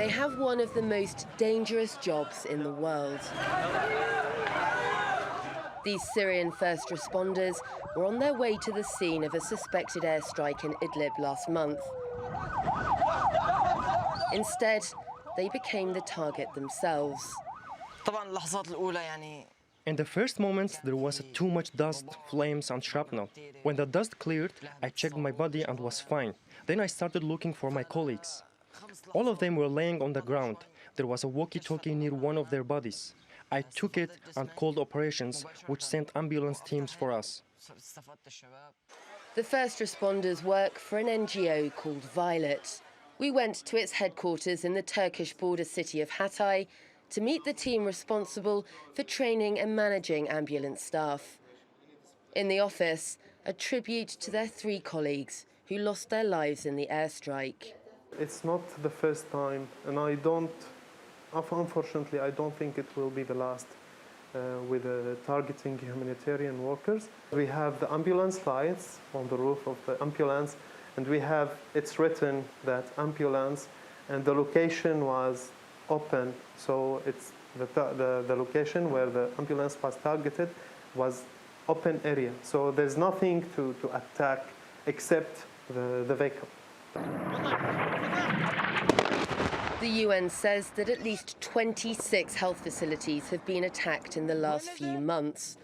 They have one of the most dangerous jobs in the world. These Syrian first responders were on their way to the scene of a suspected airstrike in Idlib last month. Instead, they became the target themselves. In the first moments, there was too much dust, flames and shrapnel. When the dust cleared, I checked my body and was fine. Then I started looking for my colleagues. All of them were laying on the ground. There was a walkie-talkie near one of their bodies. I took it and called operations, which sent ambulance teams for us. The first responders work for an NGO called Violet. We went to its headquarters in the Turkish border city of Hatay to meet the team responsible for training and managing ambulance staff. In the office, a tribute to their 3 colleagues who lost their lives in the airstrike. It's not the first time, and unfortunately, I don't think it will be the last with targeting humanitarian workers. We have the ambulance lights on the roof of the ambulance, and it's written that ambulance, and the location was open, so it's the location where the ambulance was targeted was open area. So there's nothing to attack except the vehicle. The UN says that at least 26 health facilities have been attacked in the last few months.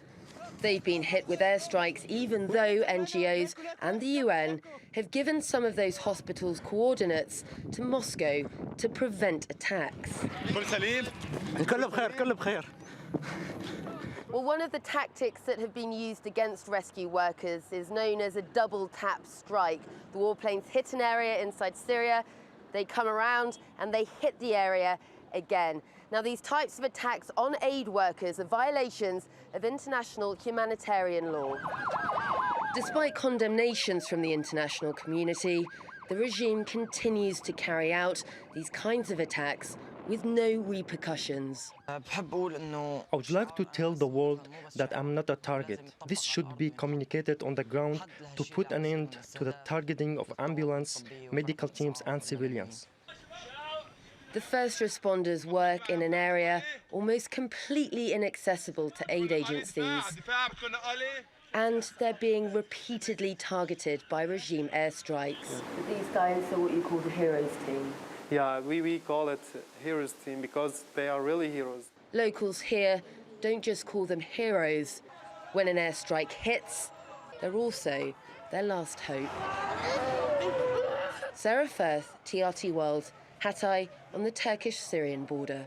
They've been hit with airstrikes even though NGOs and the UN have given some of those hospitals coordinates to Moscow to prevent attacks. Well, one of the tactics that have been used against rescue workers is known as a double tap strike. The warplanes hit an area inside Syria, they come around and they hit the area again. Now, these types of attacks on aid workers are violations of international humanitarian law. Despite condemnations from the international community, the regime continues to carry out these kinds of attacks with no repercussions. I would like to tell the world that I'm not a target. This should be communicated on the ground to put an end to the targeting of ambulance, medical teams and civilians. The first responders work in an area almost completely inaccessible to aid agencies. And they're being repeatedly targeted by regime airstrikes. These guys are what you call the heroes team. Yeah, we call it heroes team because they are really heroes. Locals here don't just call them heroes. When an airstrike hits, they're also their last hope. Sarah Firth, TRT World, Hatay on the Turkish-Syrian border.